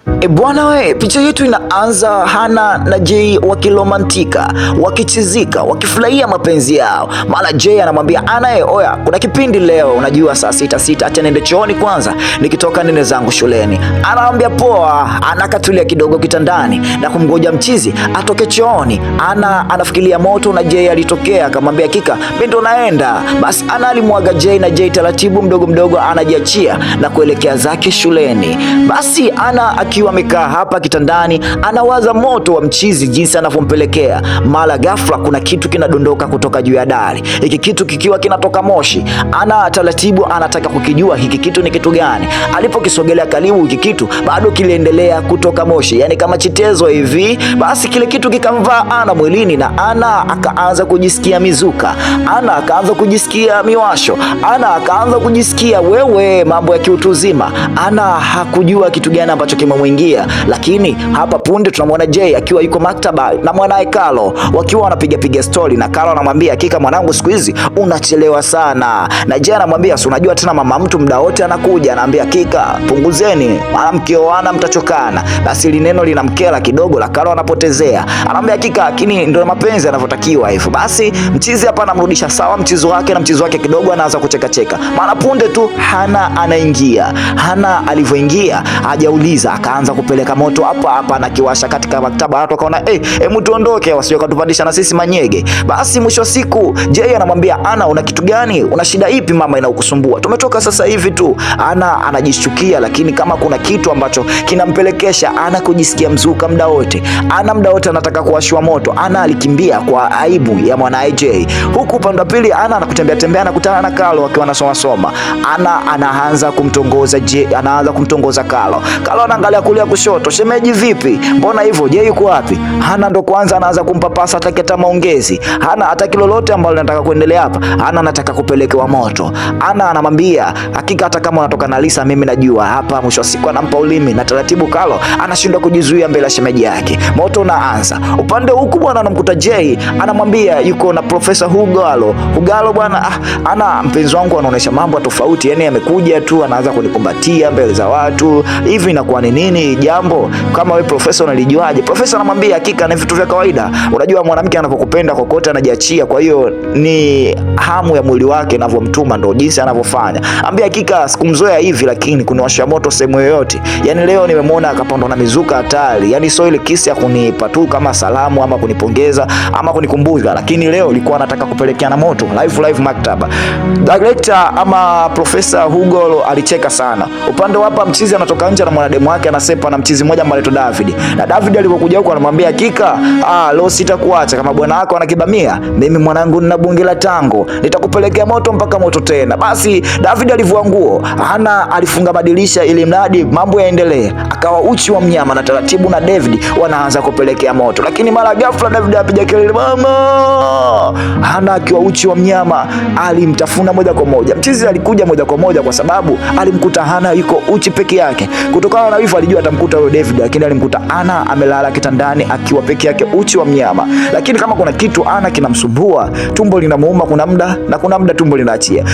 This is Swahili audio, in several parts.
Bwana we, picha yetu inaanza Hana na Jay wakiromantika, wakichizika, wakifurahia mapenzi yao. Mara Jay anamwambia Hana, oya, kuna kipindi leo, unajua saa sita, acha niende chooni kwanza, nikitoka nene zangu shuleni. Anamwambia poa. Hana akatulia kidogo kitandani na kumgoja mchizi atoke chooni. Hana anafikiria moto na Jay alitokea, akamwambia kika, mimi ndo naenda. Basi Hana alimwaga Jay na Jay taratibu mdogo anajiachia na kuelekea zake shuleni. Basi Hana akiwa amekaa hapa kitandani anawaza moto wa mchizi jinsi anavyompelekea. Mara ghafla kuna kitu kinadondoka kutoka juu ya dari. Hiki kitu kikiwa kinatoka moshi. Hana taratibu anataka kukijua hiki kitu ni kitu gani. Alipokisogelea karibu, hiki kitu bado kiliendelea kutoka moshi, yani kama chitezo hivi. Basi kile kitu kikamvaa Hana mwilini na Hana akaanza kujisikia mizuka. Hana akaanza kujisikia miwasho. Hana akaanza kujisikia mambo ya kiutuzima. Hana hakujua kitu gani ambacho kimemwingia, lakini hapa punde tunamwona Jay akiwa yuko maktaba na mwanae Carlo wakiwa wanapiga story, na Carlo anamwambia hakika mwanangu, siku hizi unachelewa sana. Na Jay anamwambia si unajua tena mama mtu muda wote anakuja. Anaambia hakika punguzeni, maana mkioana mtachokana. Basi lineno linamkera kidogo, la Carlo anapotezea. Anamwambia hakika lakini ndio mapenzi yanavyotakiwa hivyo. Basi mchizi hapa anamrudisha sawa mchizi wake, na mchizi wake kidogo anaanza kucheka. Maana punde tu Hana anaingia. Hana alivyoingia hajauliza, akaanza kupeleka moto hapa na kiwasha katika maktaba. Watu wakaona hebu tuondoke wasije kutupandisha na sisi manyege. Basi mwisho siku Jay anamwambia Hana, una kitu gani? Una shida ipi mama inakusumbua? Tumetoka sasa hivi tu. Hana anajishtukia, lakini kama kuna kitu ambacho kinampelekesha Hana kujisikia mzuka muda wote. Hana muda wote anataka kuwashwa moto. Hana alikimbia kwa aibu ya mwanae Jay. Huku upande wa pili Hana anakutembea anakutana na Carlo akiwa anasoma. Hana anaanza kumtongoza Jay, anaanza kumtongoza Carlo. Carlo anaangalia kulia kushoto, shemeji vipi? Mbona hivyo? Jay yuko wapi? Hana ndo kwanza anaanza kumpapasa ataketa maongezi. Hana hataki lolote ambalo linataka kuendelea hapa. Hana anataka kupelekewa moto. Hana anamwambia hakika hata kama unatoka na Lisa mimi najua hapa. Mwisho siku anampa ulimi na taratibu Carlo anashindwa kujizuia mbele ya shemeji yake. Moto unaanza. Upande huku bwana anamkuta Jay, anamwambia yuko na Profesa Hugalo. Hugalo bwana, Hana mpenzi wangu anaonesha mambo tofauti, yani amekuja tu anaanza kunikumbatia mbele za watu. Hivi inakuwa ni nini jambo? Kama wewe Profesa unalijuaje? Profesa anamwambia hakika ni vitu vya kawaida. Unajua mwanamke anapokupenda kokote anajiachia, kwa hiyo ni hamu ya mwili wake inavyomtuma ndio jinsi anavyofanya. Ambia hakika sikumzoea hivi, lakini kuniwasha moto sehemu yoyote. Yani leo nimemwona akapandwa na mizuka hatari. Yani sio ile kisi ya kunipa tu kama salamu ama kunipongeza ama kunikumbuka, lakini leo alikuwa anataka kupelekeana moto live maktaba. Director ama Profesa Hugo alicheka sana. Upande hapa mchizi anatoka nje na mwanademu wake anasepa na mchizi mmoja ambaye anaitwa David. Na David alipokuja huko anamwambia hakika leo sitakuacha kama bwana wako anakibamia. Mimi mwanangu nina bunge la tango, nitakupelekea moto mpaka moto tena. Basi David alivua nguo, Hana alifunga madirisha ili mradi mambo yaendelee. Akawa uchi wa mnyama na taratibu na David wanaanza kupelekea moto. Lakini mara ghafla David apiga kelele mama. Hana akiwa uchi wa mnyama alimtafuna moja kwa moja. Mchizi alikuja moja kwa moja kwa sababu alimkuta Hana yuko uchi peke yake. Kutokana na hivyo alijua atamkuta yule David, lakini alimkuta Hana amelala kitandani akiwa peke yake uchi wa mnyama. Lakini kama kuna kitu Hana kinamsumbua, tumbo linamuuma kuna muda tumbo linaachia.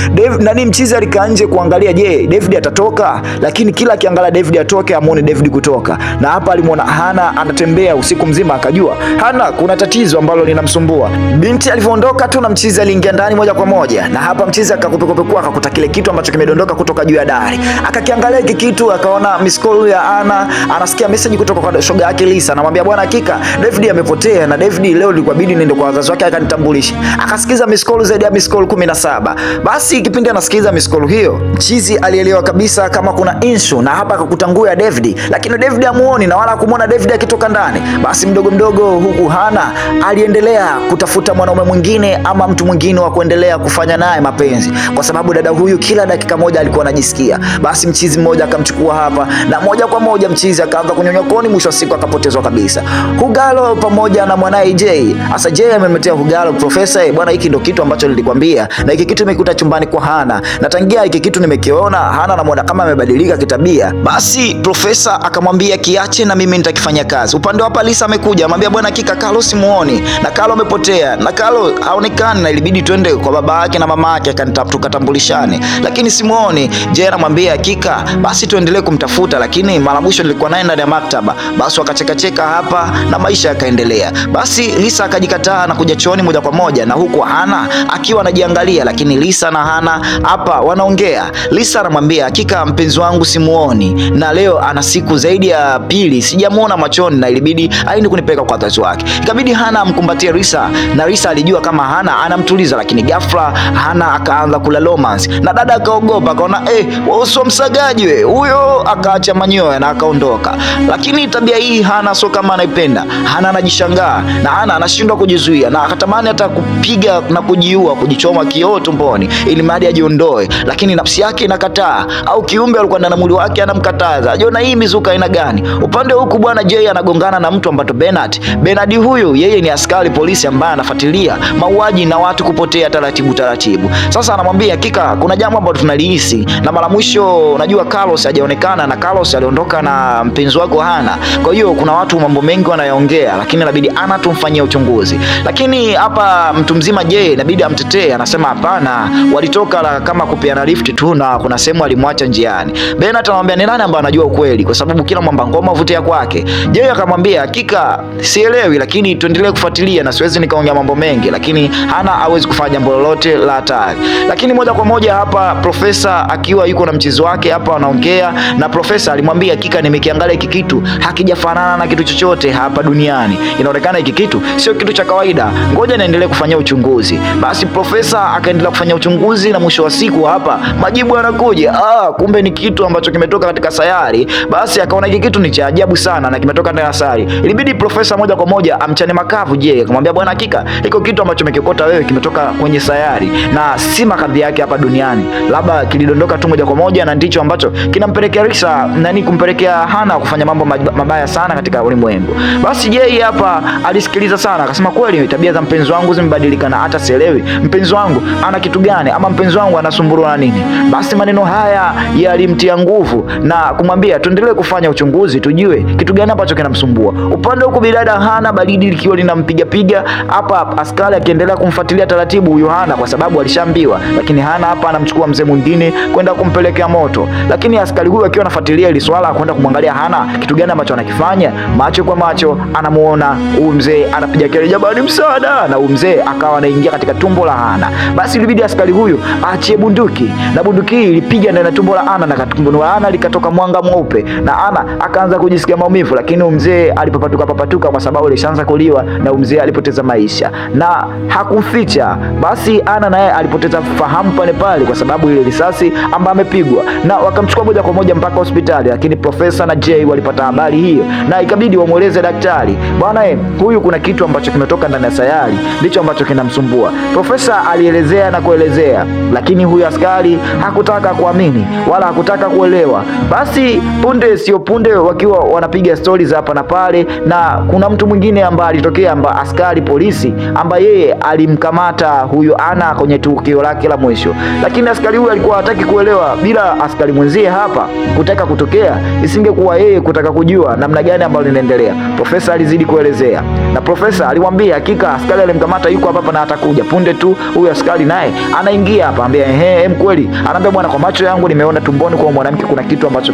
Mchizi alikaa nje kuangalia je, David atatoka, lakini kila akiangalia David atoke amuone David kutoka. Na hapa alimuona Hana anatembea usiku mzima, akajua Hana kuna tatizo ambalo linamsumbua. Binti alivyoondoka tu na mchizi aliingia ndani moja kwa moja. Na hapa mchizi akakupekupekua akakuta kile kitu ambacho kimedondoka kutoka juu ya dari. Akakiangalia hiki kitu akaona miss call ya Hana, anasikia message kutoka kwa shoga yake Lisa. Anamwambia bwana hakika David amepotea, na David leo ilikuwabidi niende kwa wazazi wake akanitambulisha. Akasikiza miss call zaidi ya miss call 17. Basi kipindi anasikiza miss call hiyo, mchizi alielewa kabisa kama kuna issue, na hapa akakuta nguo ya David, lakini David hamuoni na wala kumuona David akitoka ndani. Basi mdogo huku Hana aliendelea kutafuta mwanaume mwingine ama mtu mwingine wa kuendelea kufanya naye mapenzi, kwa sababu dada huyu kila dakika moja alikuwa anajisikia. Basi mchizi mmoja akamchukua hapa na moja kwa moja mchizi akaanza kunyonyokoni, mwisho wa siku akapotezwa kabisa. Hugalo pamoja na mwanae Jay. Asa Jay amemletea Hugalo, Profesa bwana, hiki ndio kitu ambacho nilikwambia, na hiki kitu nimekuta chumbani kwa Hana, na tangia hiki kitu nimekiona Hana namuona kama amebadilika kitabia. Basi Profesa akamwambia kiache na mimi nitakifanya kazi. Upande wa Lisa amekuja, amwambia bwana hakika Carlo simuoni, na Carlo amepotea, na Carlo haonekani, na ilibidi twende kwa baba yake na mama yake tukatambulishane, lakini simuoni. Jay anamwambia hakika basi tuendelee kumtafuta, lakini mara mwisho mwisho nilikuwa naye ndani ya maktaba. Basi wakacheka hapa na maisha yakaendelea. Basi Lisa akajikataa na kuja chooni moja kwa moja, na huku Hana akiwa anajiangalia, lakini Lisa na Hana hapa wanaongea. Lisa anamwambia, hakika mpenzi wangu simuoni, na leo ana siku zaidi ya pili sijamuona machoni, na ilibidi aende kunipeleka kwa wazazi wake. Ikabidi Hana amkumbatie Lisa, na Lisa alijua kama Hana anamtuliza, lakini ghafla Hana akaanza kula romance, na dada akaogopa, akaona wewe sio msagaji wewe, huyo akaacha manyoya na akaondoka. Lakini tabia hii Hana sio kama anaipenda. Hana anajishangaa na Hana anashindwa kujizuia, na akatamani hata kupiga na kujiua, kujichoma kioo tumboni ili mradi ajiondoe, lakini nafsi yake inakataa, au kiumbe alikuwa ndani ya mwili wake anamkataza. Ajiona hii mizuka aina gani? Upande huku bwana Jay anagongana na mtu ambaye Bernard huyu yeye ni askari polisi ambaye anafuatilia mauaji na watu kupotea taratibu. Sasa anamwambia, hakika kuna jambo ambalo tunalihisi, na mara mwisho unajua Carlos hajaonekana, na Carlos aliondoka na mpenzi wako Hana. Kwa hiyo kuna watu mambo mengi wanayaongea, lakini inabidi Hana tumfanyie uchunguzi. Lakini hapa mtu mzima Jay inabidi amtetee, anasema hapana, walitoka kama kupeana lift tu na kuna sehemu alimwacha njiani. Bernard anamwambia ni nani ambaye anajua ukweli, kwa sababu kila mwamba ngoma vutia kwake. Jay akamwambia, hakika sielewi, lakini tuendelee kufuatilia na siwezi nikaongea mambo mengi, lakini Hana hawezi kufanya jambo lolote la hatari. Lakini moja kwa moja hapa profesa akiwa yuko na mchezo wake hapa wanaongea, na profesa alimwambia, hakika nimekiangalia hiki kitu hakijafanana na kitu chochote hapa duniani. Inaonekana hiki kitu sio kitu cha kawaida. Ngoja niendelee kufanya uchunguzi. Basi profesa akaendelea kufanya uchunguzi, na mwisho wa siku hapa majibu yanakuja. Kumbe ni kitu ambacho kimetoka katika sayari. Basi akaona hiki kitu ni cha ajabu sana na kimetoka ndani ya sayari. Ilibidi profesa moja kwa moja amchane makavu Jay, akamwambia, bwana, hakika iko kitu ambacho umekikota wewe kimetoka kwenye sayari na si makadhi yake hapa duniani, labda kilidondoka tu moja kwa moja, na ndicho ambacho kinampelekea Lisa kumpelekea Hana kufanya mambo mabaya sana katika ulimwengu. Basi Jay hapa alisikiliza sana, akasema, kweli tabia za mpenzi wangu zimebadilika, na hata sielewi mpenzi wangu ana kitu gani, ama mpenzi wangu anasumbuliwa na nini. Basi maneno haya yalimtia nguvu na kumwambia, tuendelee kufanya uchunguzi tujue kitu gani ambacho kinamsumbua. Upande huko bidada Hana baridi likiwa linampiga hapa, askari akiendelea kumfuatilia taratibu huyo Hana kwa sababu alishaambiwa, lakini Hana hapa anamchukua mzee mwingine kwenda kumpelekea moto. Lakini askari huyu akiwa anafuatilia ile swala kwenda kumwangalia Hana kitu gani ambacho anakifanya, macho kwa macho anamuona huyu mzee anapiga kelele, jamani msaada, na huyu mzee akawa anaingia katika tumbo la Hana. Basi ilibidi askari huyu aachie bunduki, na bunduki hii ilipiga ndani ya tumbo la Hana, na katika tumbo la Hana likatoka mwanga mweupe, na Hana akaanza kujisikia maumivu, lakini huyu mzee alipopatuka kwa sababu alishaanza kuliwa, na huyu mzee alipoteza maisha na hakuficha. Basi Hana naye alipoteza fahamu pale kwa sababu ile risasi ambayo amepigwa, na wakamchukua moja kwa moja mpaka hospitali. Lakini profesa na Jay walipata habari hiyo, na ikabidi wamueleze daktari, bwana huyu kuna kitu ambacho kimetoka ndani ya sayari, ndicho ambacho kinamsumbua. Profesa alielezea na kuelezea, lakini huyu askari hakutaka kuamini wala hakutaka kuelewa. Basi punde sio punde wakiwa wanapiga stories hapa na pale, na kuna mtu mwingine ambaye alitokea, ambaye askari polisi ambaye yeye alimkamata huyo Hana kwenye tukio lake la mwisho. Lakini askari huyu alikuwa hataki kuelewa, bila askari mwenzie hapa kutaka kutokea, isingekuwa yeye kutaka kujua namna gani ambayo linaendelea. Profesa alizidi kuelezea, na profesa alimwambia, hakika askari alimkamata yuko hapa na atakuja punde tu. Huyu askari naye anaingia hapa, anambia kweli, anaambia, bwana, kwa macho yangu nimeona tumboni kwa mwanamke kuna kitu ambacho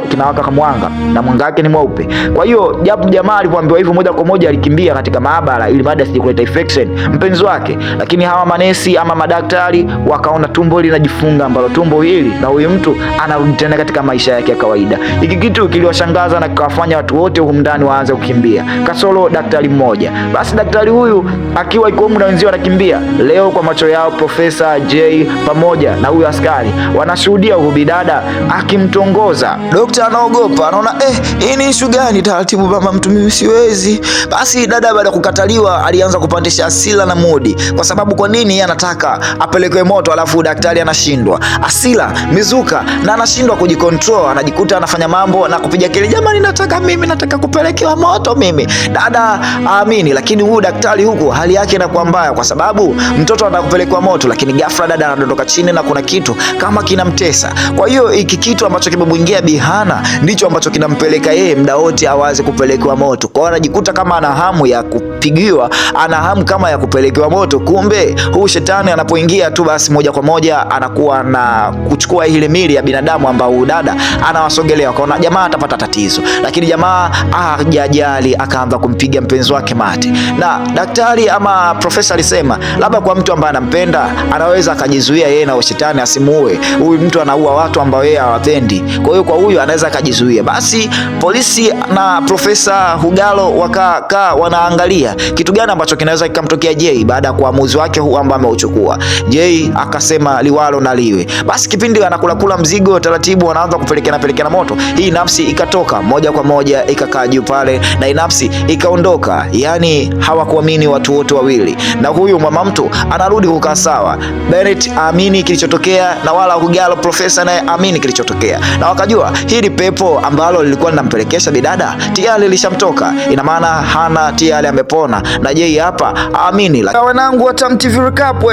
kinawaka kama mwanga, na mwanga wake ni mweupe. Kwa hiyo jamaa alipoambiwa hivyo moja kwa moja alikimbia katika maabara ili baada ya kuleta infection mpenzi wake. Lakini hawa manesi ama madaktari wakaona tumbo linajifunga, ambalo tumbo hili na huyu mtu anarudi tena katika maisha yake ya kawaida. Hiki kitu kiliwashangaza na kawafanya watu wote huko ndani waanze kukimbia, kasoro daktari mmoja. Basi daktari huyu akiwa yuko huko na wenzao wanakimbia, leo kwa macho yao Profesa Jay pamoja na huyu askari wanashuhudia huyu bidada akimtongoza. Daktari anaogopa, anaona hii ni issue gani? Taratibu mama, mtu mimi siwezi. Basi dada baada ya kukataliwa alianza kupandisha asila na mudi, kwa sababu kwa nini yeye anataka apelekwe moto alafu daktari anashindwa. Asila mizuka na anashindwa kujikontrol, anajikuta anafanya mambo na kupiga kelele, jamani nataka kupelekewa moto mimi. Dada aamini. Lakini huyu daktari huku hali yake inakuwa mbaya, kwa sababu mtoto anataka kupelekwa moto, lakini ghafla dada anadondoka chini na kuna kitu kama kinamtesa. Kwa hiyo hiki kitu ambacho kimemwingia Bihana ndicho ambacho kinampeleka yeye muda wote awaze kupelekwa moto. Kwa hiyo anajikuta kama ana hamu ya kupigiwa, ana hamu kama ya kupelekwa moto. Kumbe huyu shetani anapoingia tu basi moja kwa moja anakuwa na kuchukua ile mili ya binadamu ambao dada anawasogelea. Akaona jamaa atapata tatizo, lakini jamaa hajajali, akaanza kumpiga mpenzi wake mate. Na daktari ama profesa alisema labda kwa mtu ambaye anampenda anaweza akajizuia yeye na shetani asimuue. Huyu mtu anaua watu ambao yeye hawapendi, kwa hiyo kwa huyu anaweza akajizuia. Basi polisi na Profesa Hugalo wakakaa wanaangalia kitu gani ambacho kinaweza kikamtokea Jay baada ya uamuzi wake huu ambao ameuchukua. Jay akasema liwalo na liwe. Basi kipindi anakula mzigo taratibu, wanaanza kupelekana moto, hii nafsi ikatoka moja kwa moja ikakaa juu pale, na hii nafsi ikaondoka. Yani hawakuamini watu wote wawili, na huyu mama mtu anarudi kukaa sawa. Bennett aamini kilichotokea, na wala Hugalo profesa naye aamini kilichotokea, na wakajua hili pepo ambalo lilikuwa linampelekesha bidada tayari lishamtoka. Ina maana Hana tayari amepona, na Jay hapa aamini. Wanangu wa Tam TV Recap,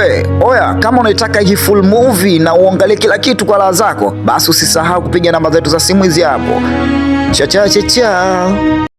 oya, kama unaitaka hii full movie na uangalie kila kitu kwa raha zako, basi usisahau kupiga namba zetu za simu hizi hapo. Chao.